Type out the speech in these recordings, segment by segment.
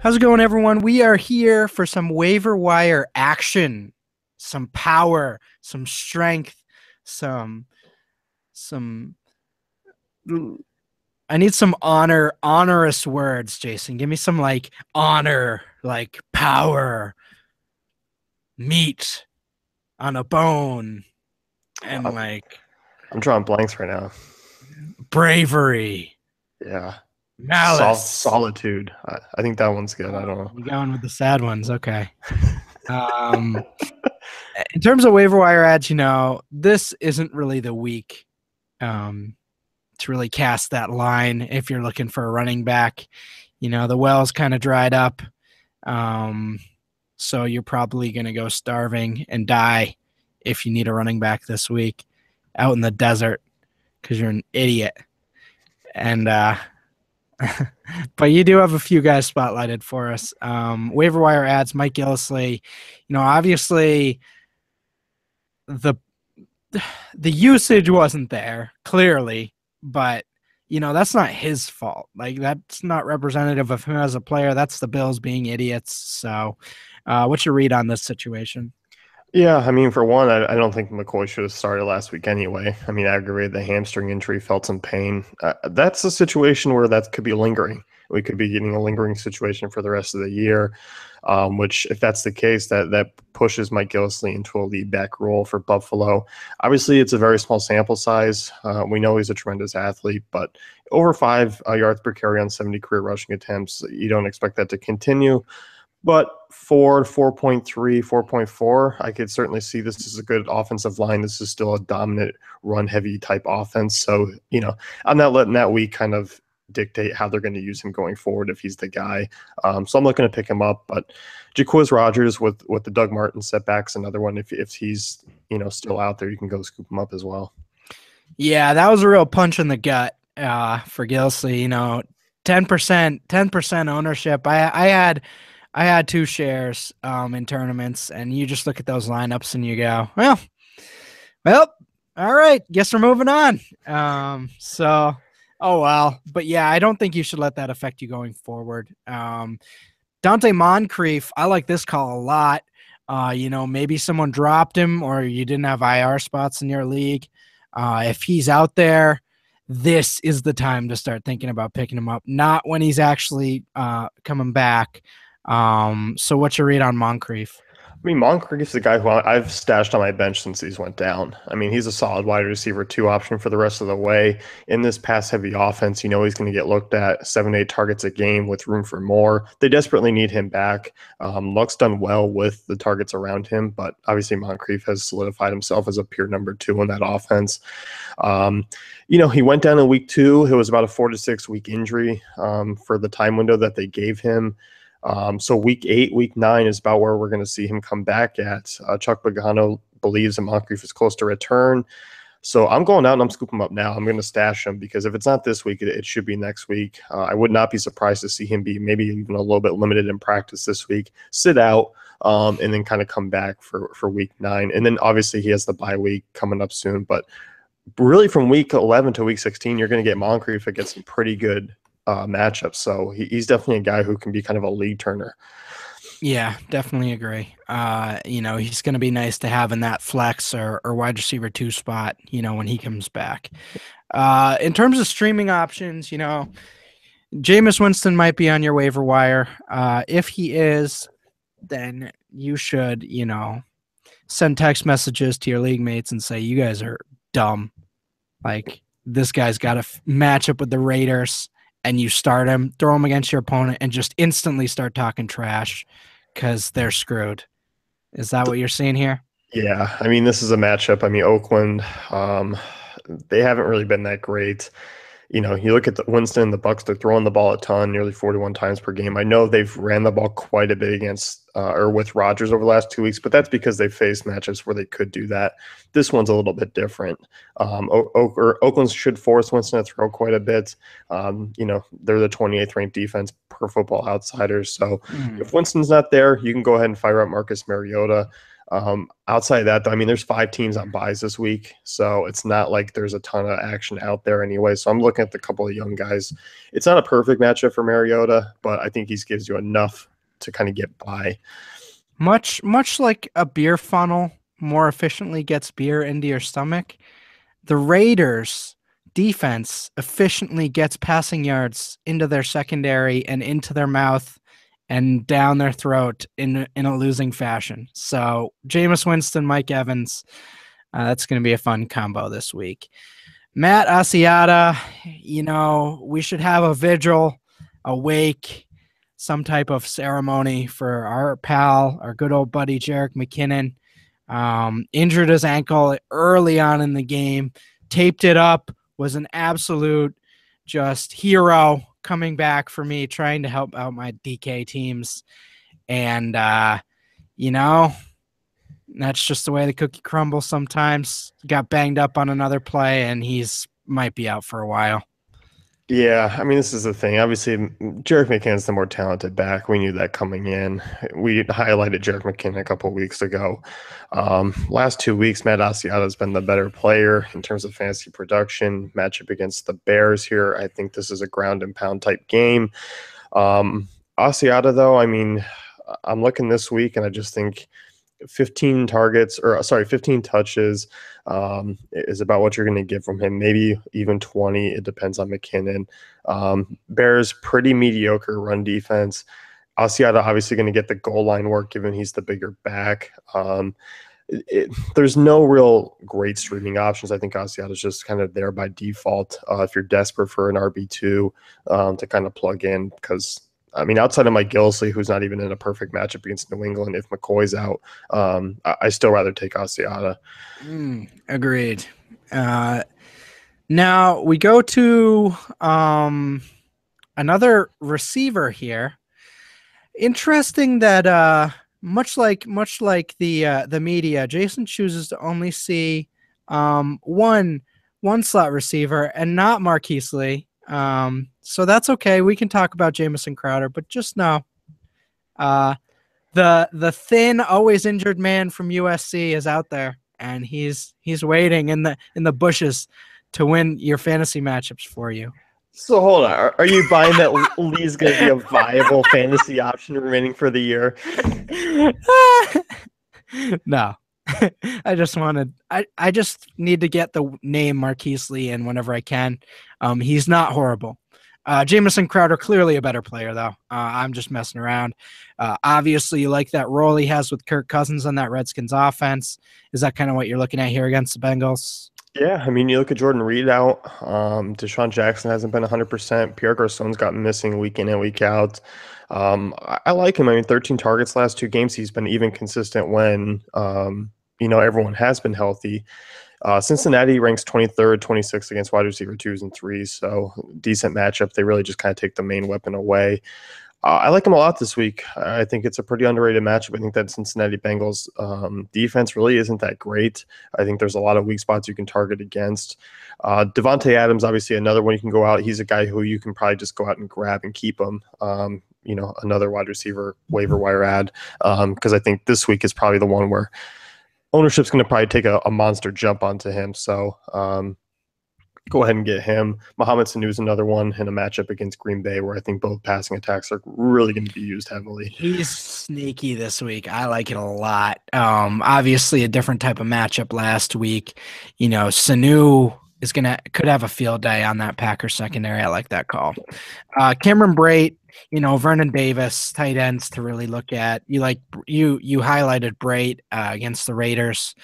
How's it going, everyone? We are here for some waiver wire action, some power, some strength, some some. I need some onerous words, Jason. Give me some like honor, like power, meat on a bone, and I'm, like I'm drawing blanks right now. bravery, Yeah. malice. Solitude. I think that one's good. I Oh, don't know. you going with the sad ones? Okay. Um, in terms of waiver wire ads, this isn't really the week. Um, to really cast that line if you're looking for a running back. The well's kind of dried up. Um, so you're probably going to go starving and die if you need a running back this week out in the desert because you're an idiot. And, but you do have a few guys spotlighted for us. Waiver wire ads, Mike Gillisley. Obviously the the usage wasn't there clearly, but that's not his fault. Like that's not representative of him as a player. That's the Bills being idiots. So, what's your read on this situation? Yeah, I mean, for one, I don't think McCoy should have started last week anyway. I mean, aggravated the hamstring injury, felt some pain. That's a situation where that could be lingering. We could be getting a lingering situation for the rest of the year, which, if that's the case, that pushes Mike Gillisley into a lead back role for Buffalo. Obviously, it's a very small sample size. We know he's a tremendous athlete, but over 5 yards per carry on 70 career rushing attempts, you don't expect that to continue. But for 4.3, 4.4, I could certainly see this is a good offensive line. This is still a dominant run heavy type offense. So, I'm not letting that week kind of dictate how they're going to use him going forward if he's the guy. So I'm looking to pick him up. But Jaquiz Rogers with the Doug Martin setbacks, another one. If he's, still out there, you can go scoop him up as well. Yeah, that was a real punch in the gut for Gilsley. 10% ownership. I had two shares in tournaments, and you just look at those lineups and you go, well, all right, guess we're moving on. Oh well, but yeah, I don't think you should let that affect you going forward. Dante Moncrief, I like this call a lot. Maybe someone dropped him or you didn't have IR spots in your league. If he's out there, this is the time to start thinking about picking him up, not when he's actually coming back. So what's your read on Moncrief? I mean, Moncrief's the guy who I've stashed on my bench since these went down. I mean, he's a solid wide receiver 2 option for the rest of the way. In this pass heavy offense, he's going to get looked at 7, 8 targets a game with room for more. They desperately need him back. Luck's done well with the targets around him, but obviously Moncrief has solidified himself as a pure number 2 in that offense. He went down in week 2. It was about a 4 to 6 week injury for the time window that they gave him. So week 8, week 9 is about where we're going to see him come back at. Chuck Pagano believes that Moncrief is close to return. So I'm going out and I'm scooping him up now. I'm going to stash him because if it's not this week, it should be next week. I would not be surprised to see him be maybe even a little bit limited in practice this week, sit out, and then kind of come back for week 9. And then obviously he has the bye week coming up soon. But really from week 11 to week 16, you're going to get Moncrief against some pretty good matchups. So he's definitely a guy who can be kind of a league turner. Yeah, definitely agree. He's going to be nice to have in that flex or wide receiver 2 spot, when he comes back. In terms of streaming options, Jameis Winston might be on your waiver wire. If he is, then you should, send text messages to your league mates and say, you guys are dumb. Like, this guy's got a matchup with the Raiders, and you start him, throw him against your opponent, and just instantly start talking trash because they're screwed. Is that what you're seeing here? Yeah, I mean, this is a matchup. I mean, Oakland, they haven't really been that great. You look at the Winston and the Bucks, they're throwing the ball a ton, nearly 41 times per game. I know they've ran the ball quite a bit against or with Rodgers over the last 2 weeks, but that's because they faced matchups where they could do that. This one's a little bit different. Oakland should force Winston to throw quite a bit. They're the 28th ranked defense per Football Outsiders. So if Winston's not there, you can go ahead and fire up Marcus Mariota. Outside of that, though, I mean, there's 5 teams on buys this week, so it's not like there's a ton of action out there anyway. So I'm looking at the couple of young guys. It's not a perfect matchup for Mariota, but I think he gives you enough to kind of get by. Much like a beer funnel more efficiently gets beer into your stomach, the Raiders defense efficiently gets passing yards into their secondary and into their mouth and down their throat in a losing fashion. So Jameis Winston, Mike Evans, that's going to be a fun combo this week. Matt Asiata, we should have a vigil, a wake, some type of ceremony for our pal, our good old buddy Jerick McKinnon. Injured his ankle early on in the game, taped it up, was an absolute just hero coming back for me, trying to help out my DK teams. And, that's just the way the cookie crumbles sometimes. Got banged up on another play, and he's might be out for a while. Yeah, I mean, this is the thing. Obviously, Jerick McKinnon's the more talented back. We knew that coming in. We highlighted Jerick McKinnon a couple of weeks ago. Last 2 weeks, Matt Asiata has been the better player in terms of fantasy production. Matchup against the Bears here. I think this is a ground and pound type game. Asiata, though, I mean, I'm looking this week, and I just think 15 touches is about what you're going to get from him. Maybe even 20. It depends on McKinnon. Bears pretty mediocre run defense. Asiata obviously going to get the goal line work given he's the bigger back. There's no real great streaming options. I think Asiata is just kind of there by default if you're desperate for an RB2 to kind of plug in because I mean, outside of Mike Gillislee, who's not even in a perfect matchup against New England, if McCoy's out, I still rather take Asiata. Agreed. Now we go to another receiver here. Interesting that much like the media, Jason chooses to only see one slot receiver and not Marquise Lee. So that's okay. We can talk about Jamison Crowder, but just know the thin, always injured man from USC is out there, and he's waiting in the bushes to win your fantasy matchups for you. So hold on, are you buying that Lee's going to be a viable fantasy option remaining for the year? No. I just need to get the name Marquise Lee in whenever I can. He's not horrible. Jamison Crowder, clearly a better player, though. I'm just messing around. Obviously, you like that role he has with Kirk Cousins on that Redskins offense. Is that kind of what you're looking at here against the Bengals? Yeah, I mean, you look at Jordan Reed out. Deshaun Jackson hasn't been 100%. Pierre Garçon's got missing week in and week out. I like him. I mean, 13 targets last 2 games. He's been even consistent when, everyone has been healthy. Cincinnati ranks 23rd, 26th against wide receiver 2s and 3s. So decent matchup. They really just kind of take the main weapon away. I like him a lot this week. I think it's a pretty underrated matchup. I think that Cincinnati Bengals defense really isn't that great. I think there's a lot of weak spots you can target against. Devontae Adams, obviously another one you can go out. He's a guy who you can probably just go out and grab and keep him. Another wide receiver waiver wire ad because I think this week is probably the one where ownership's going to probably take a monster jump onto him. So go ahead and get him. Mohamed Sanu is another one in a matchup against Green Bay where I think both passing attacks are really going to be used heavily. He's sneaky this week. I like it a lot. Obviously a different type of matchup last week. Sanu could have a field day on that Packers secondary. I like that call. Cameron Brate, Vernon Davis, tight ends to really look at. You highlighted Brate against the Raiders.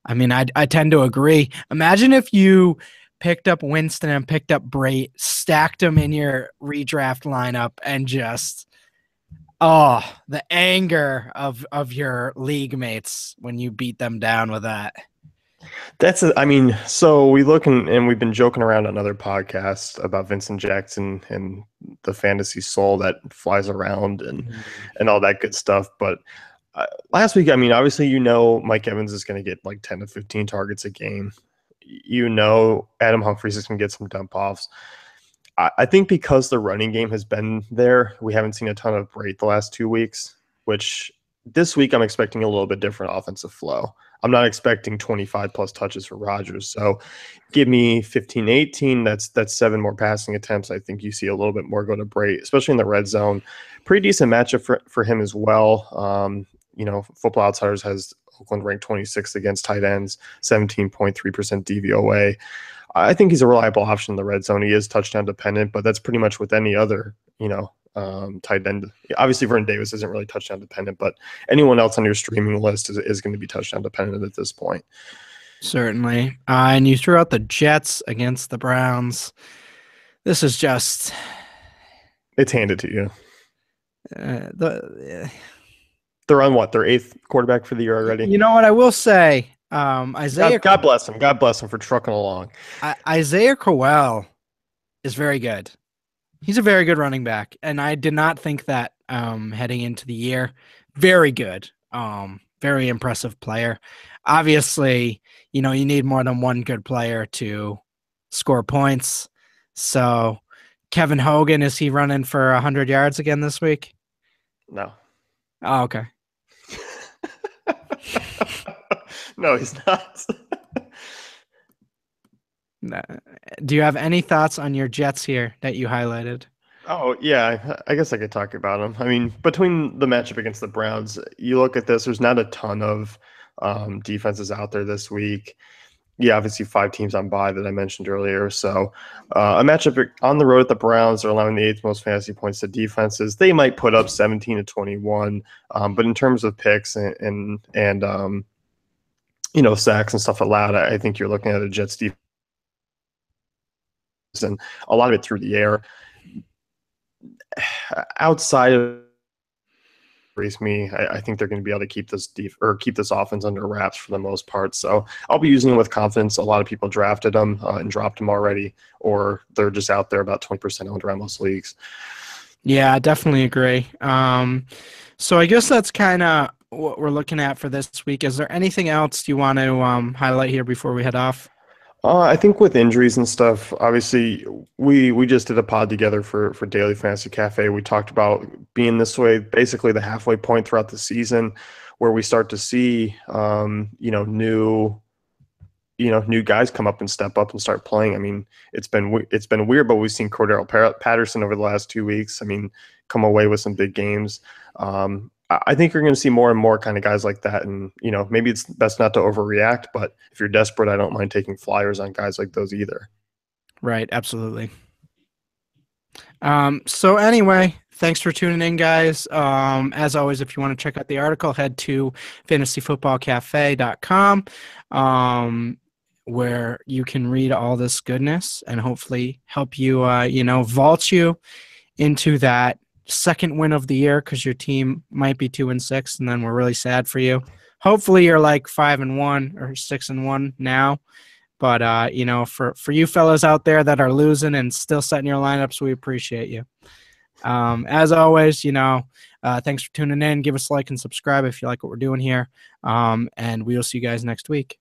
I mean, I tend to agree. Imagine if you picked up Winston and picked up Brate, stacked them in your redraft lineup, and just the anger of your league mates when you beat them down with that. So we look and we've been joking around on other podcasts about Vincent Jackson and the fantasy soul that flies around and all that good stuff. But last week, I mean, obviously, Mike Evans is going to get like 10 to 15 targets a game. Adam Humphries is going to get some dump offs. I think because the running game has been there, we haven't seen a ton of Brate the last 2 weeks, which This week, I'm expecting a little bit different offensive flow. I'm not expecting 25 plus touches for Rodgers. So give me 15, 18. That's 7 more passing attempts. I think you see a little bit more go to Bray, especially in the red zone. Pretty decent matchup for him as well. Football Outsiders has Oakland ranked 26th against tight ends, 17.3% DVOA. I think he's a reliable option in the red zone. He is touchdown dependent, but that's pretty much with any other, tight end. Obviously, Vernon Davis isn't really touchdown dependent, but anyone else on your streaming list is going to be touchdown dependent at this point. Certainly. And you threw out the Jets against the Browns. This is just... It's handed to you. They're on what? Their 8th quarterback for the year already? You know what I will say? Isaiah. God bless him. God bless him for trucking along. Isaiah Crowell is very good. He's a very good running back, and I did not think that heading into the year. Very good. Very impressive player. Obviously, you need more than one good player to score points. So, Kevin Hogan, is he running for 100 yards again this week? No. Oh, okay. No, he's not. Do you have any thoughts on your Jets here that you highlighted? Oh, yeah, I guess I could talk about them. I mean, between the matchup against the Browns, you look at this, there's not a ton of defenses out there this week. Yeah, obviously 5 teams on bye that I mentioned earlier. So a matchup on the road at the Browns, are allowing the 8th most fantasy points to defenses. They might put up 17 to 21, but in terms of picks and sacks and stuff allowed, I think you're looking at a Jets defense and a lot of it through the air. Outside of me, I think they're going to be able to keep this offense under wraps for the most part. So I'll be using them with confidence. A lot of people drafted them and dropped them already, or they're just out there about 20% owned around most leagues. Yeah, I definitely agree. So I guess that's kind of what we're looking at for this week. Is there anything else you want to highlight here before we head off? I think with injuries and stuff, obviously we just did a pod together for Daily Fantasy Cafe. We talked about being this way, basically the halfway point throughout the season, where we start to see new guys come up and step up and start playing. I mean, it's been weird, but we've seen Cordero Patterson over the last 2 weeks. I mean, come away with some big games. I think you're going to see more and more kind of guys like that. And, maybe it's best not to overreact, but if you're desperate, I don't mind taking flyers on guys like those either. Right. Absolutely. So anyway, thanks for tuning in, guys. As always, if you want to check out the article, head to fantasyfootballcafe.com, where you can read all this goodness and hopefully help you, vault you into that second win of the year, because your team might be 2-6, and then we're really sad for you. Hopefully you're like 5-1 or 6-1 now. But for you fellas out there that are losing and still setting your lineups, we appreciate you. As always, thanks for tuning in. Give us a like and subscribe if you like what we're doing here. And we'll see you guys next week.